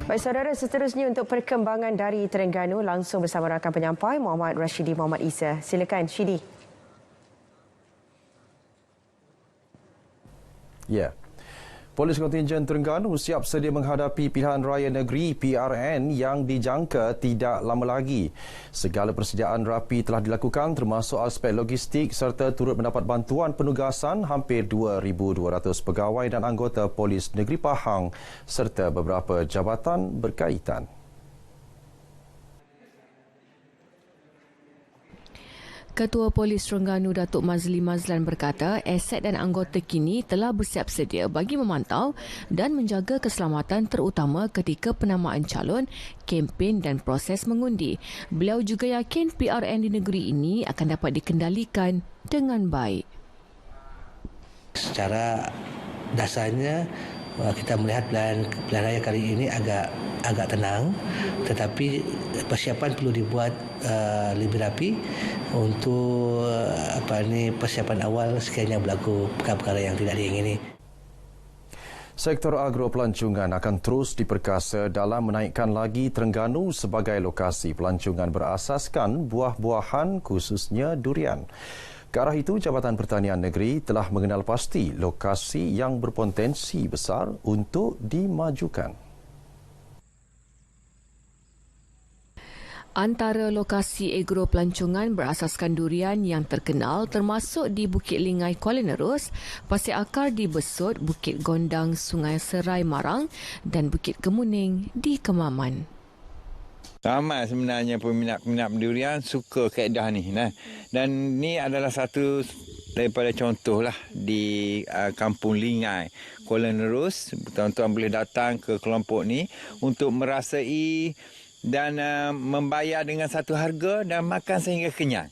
Baik saudara, seterusnya untuk perkembangan dari Terengganu langsung bersama rakan penyampai Muhammad Rashidi Muhammad Isa. Silakan Shidi. Ya. Polis Kontingen Terengganu siap sedia menghadapi pilihan raya negeri PRN yang dijangka tidak lama lagi. Segala persediaan rapi telah dilakukan termasuk aspek logistik serta turut mendapat bantuan penugasan hampir 2,200 pegawai dan anggota Polis Negeri Pahang serta beberapa jabatan berkaitan. Ketua Polis Terengganu Datuk Mazli Mazlan berkata aset dan anggota kini telah bersiap sedia bagi memantau dan menjaga keselamatan terutama ketika penamaan calon, kempen dan proses mengundi. Beliau juga yakin PRN di negeri ini akan dapat dikendalikan dengan baik. Secara dasarnya kita melihat pilihan raya kali ini agak tenang, tetapi persiapan perlu dibuat lebih rapi untuk persiapan awal sekiranya berlaku perkara-perkara yang tidak diingini. Sektor agro pelancongan akan terus diperkasa dalam menaikkan lagi Terengganu sebagai lokasi pelancongan berasaskan buah-buahan khususnya durian. Ke arah itu, Jabatan Pertanian Negeri telah mengenal pasti lokasi yang berpotensi besar untuk dimajukan. Antara lokasi agro pelancongan berasaskan durian yang terkenal termasuk di Bukit Lingai Kuala Nerus, Pasir Akar di Besut, Bukit Gondang Sungai Serai Marang dan Bukit Kemuning di Kemaman. Ramai sebenarnya peminat-peminat durian suka kaedah ni. Dan ni adalah satu daripada contohlah di Kampung Lingai Kuala Nerus. Tuan-tuan boleh datang ke kelompok ni untuk merasai dan membayar dengan satu harga dan makan sehingga kenyang.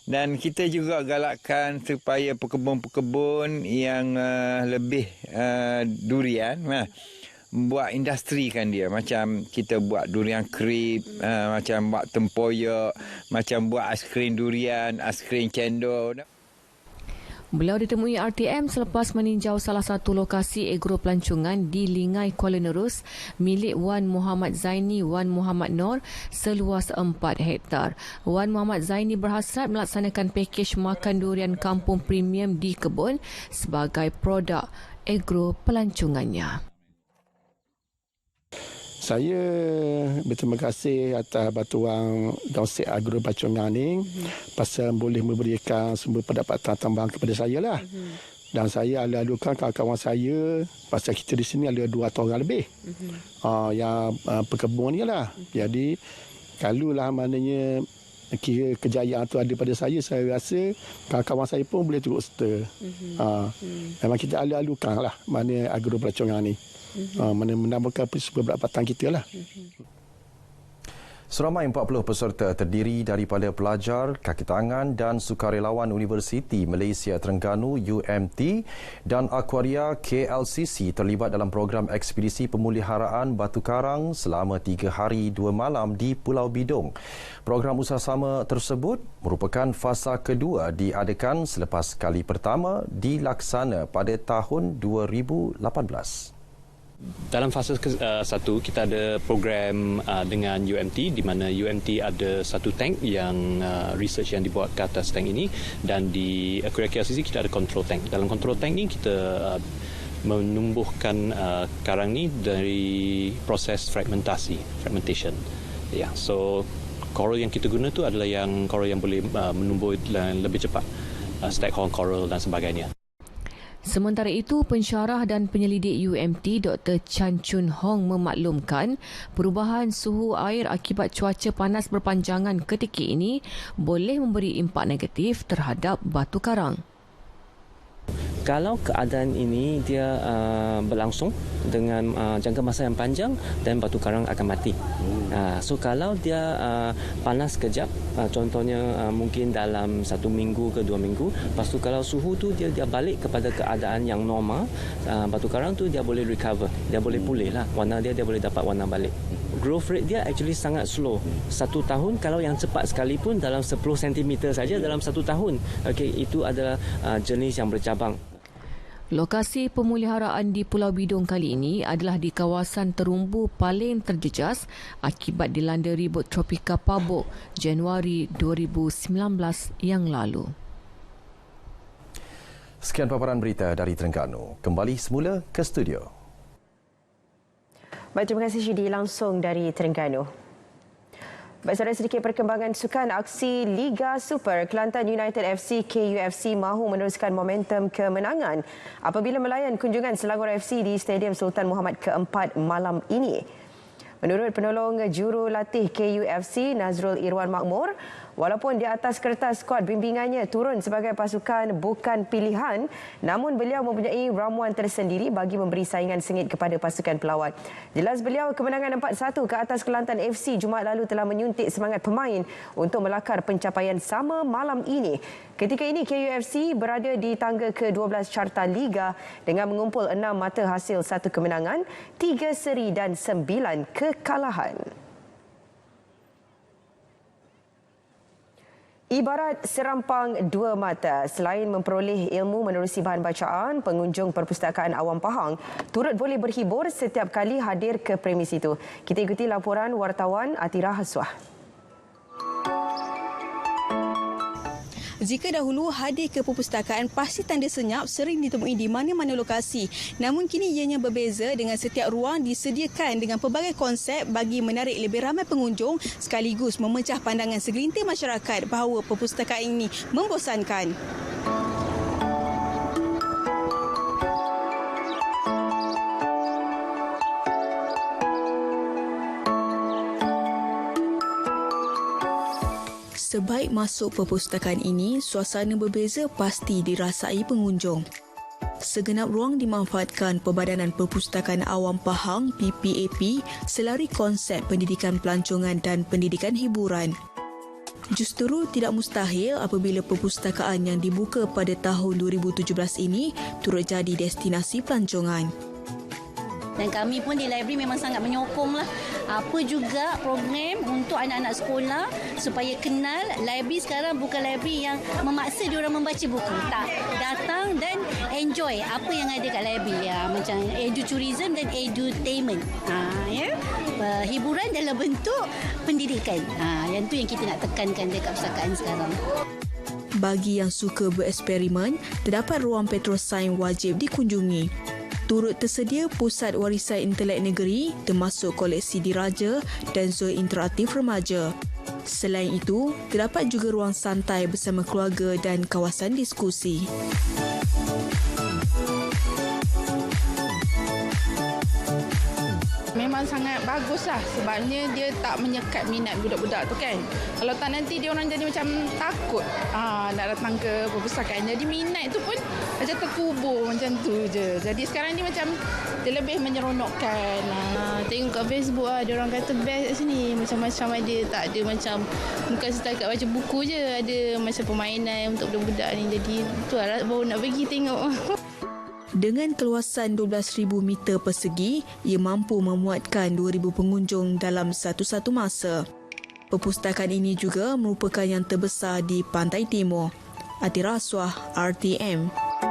Dan kita juga galakkan supaya pekebun-pekebun yang lebih durian buat industri kan dia. Macam kita buat durian krip, macam buat tempoyak, macam buat aiskrim durian, aiskrim cendol. Beliau ditemui RTM selepas meninjau salah satu lokasi agro pelancongan di Lingai Kuala Nerus milik Wan Muhammad Zaini Wan Muhammad Nor seluas 4 hektar. Wan Muhammad Zaini berhasrat melaksanakan pakej makan durian kampung premium di kebun sebagai produk agro pelancongannya. Saya berterima kasih atas bantuan Konsep Agro Pelancongan ni pasal boleh memberikan sumber pendapatan tambahan kepada saya lah. Dan saya lalukan kawan-kawan saya pasal kita di sini ada 200 orang lebih yang pekebun ni lah. Jadi kalaulah maknanya kira kejayaan tu ada pada saya rasa kawan-kawan saya pun boleh turut serta. Memang kita alu-alukan lah mana agro pelancongan ni. Menambahkan sumber pendapatan kita lah. Seramai 40 peserta terdiri daripada pelajar, kaki tangan dan sukarelawan Universiti Malaysia Terengganu UMT dan Aquaria KLCC terlibat dalam program ekspedisi pemuliharaan batu karang selama 3 hari 2 malam di Pulau Bidong. Program usaha-sama tersebut merupakan fasa kedua diadakan selepas kali pertama dilaksana pada tahun 2018. Dalam fasa satu, kita ada program dengan UMT di mana UMT ada satu tank yang research yang dibuat ke atas tank ini, dan di Aquaria KLCC kita ada control tank. Dalam control tank ini kita menumbuhkan karang ni dari proses fragmentation. So coral yang kita guna tu adalah yang coral yang boleh menumbuh lebih cepat, staghorn coral dan sebagainya. Sementara itu, pensyarah dan penyelidik UMT Dr. Chan Chun Hong memaklumkan perubahan suhu air akibat cuaca panas berpanjangan ketika ini boleh memberi impak negatif terhadap batu karang. Kalau keadaan ini dia berlangsung dengan jangka masa yang panjang, dan batu karang akan mati. So kalau dia panas kejap, contohnya mungkin dalam 1 minggu ke 2 minggu, lepas tu kalau suhu tu dia balik kepada keadaan yang normal, batu karang tu dia boleh recover, dia boleh pulih lah, warna dia boleh dapat warna balik. Growth rate dia actually sangat slow. 1 tahun kalau yang cepat sekalipun dalam 10 cm saja dalam 1 tahun. Okey, itu adalah jenis yang bercabang. Lokasi pemeliharaan di Pulau Bidong kali ini adalah di kawasan terumbu paling terjejas akibat dilanda ribut tropika Pabuk Januari 2019 yang lalu. Sekian paparan berita dari Terengganu. Kembali semula ke studio. Baik, terima kasih Syedi langsung dari Terengganu. Baik, saudara, sedikit perkembangan sukan aksi Liga Super. Kelantan United FC KUFC mahu meneruskan momentum kemenangan apabila melayan kunjungan Selangor FC di Stadium Sultan Muhammad keempat malam ini. Menurut penolong jurulatih KUFC Nazrul Irwan Makmur, walaupun di atas kertas skuad bimbingannya turun sebagai pasukan bukan pilihan, namun beliau mempunyai ramuan tersendiri bagi memberi saingan sengit kepada pasukan pelawat. Jelas beliau kemenangan 4-1 ke atas Kelantan FC Jumaat lalu telah menyuntik semangat pemain untuk melakar pencapaian sama malam ini. Ketika ini KUFC berada di tangga ke-12 carta Liga dengan mengumpul 6 mata hasil 1 kemenangan, 3 seri dan 9 kekalahan. Ibarat serampang dua mata, selain memperoleh ilmu menerusi bahan bacaan, pengunjung perpustakaan Awam Pahang turut boleh berhibur setiap kali hadir ke premis itu. Kita ikuti laporan wartawan Atira Haswah. Jika dahulu hadir ke perpustakaan pasti tanda senyap sering ditemui di mana-mana lokasi. Namun kini ianya berbeza dengan setiap ruang disediakan dengan pelbagai konsep bagi menarik lebih ramai pengunjung sekaligus memecah pandangan segelintir masyarakat bahawa perpustakaan ini membosankan. Sebaik masuk perpustakaan ini, suasana berbeza pasti dirasai pengunjung. Segenap ruang dimanfaatkan Perbadanan Perpustakaan Awam Pahang PPAP selari konsep pendidikan pelancongan dan pendidikan hiburan. Justru tidak mustahil apabila perpustakaan yang dibuka pada tahun 2017 ini turut jadi destinasi pelancongan. Dan kami pun di library memang sangat menyokonglah apa juga program untuk anak-anak sekolah supaya kenal library sekarang bukan library yang memaksa diorang membaca buku. Tak, datang dan enjoy apa yang ada kat library. Ya, macam edutourism dan edutainment. Hiburan dalam bentuk pendidikan. Yang tu yang kita nak tekankan dekat perpustakaan sekarang. Bagi yang suka bereksperimen, terdapat ruang petrosains wajib dikunjungi. Turut tersedia pusat warisan intelek negeri termasuk koleksi diraja dan zon interaktif remaja. Selain itu, terdapat juga ruang santai bersama keluarga dan kawasan diskusi. Memang sangat baguslah sebabnya dia tak menyekat minat budak-budak tu kan. Kalau tak nanti dia orang jadi macam takut nak datang ke perpustakaan. Jadi minat tu pun macam terkubur macam tu je. Jadi sekarang ni macam dia lebih menyeronokkan. Tengok kat Facebook dia orang kata best kat sini. Macam-macam ada, tak ada macam bukan setakat baca buku je, ada macam permainan untuk budak-budak ni. Jadi tu lah baru nak pergi tengok. Dengan keluasan 12,000 meter persegi, ia mampu memuatkan 2,000 pengunjung dalam satu-satu masa. Perpustakaan ini juga merupakan yang terbesar di Pantai Timur. Atira Haswah, RTM.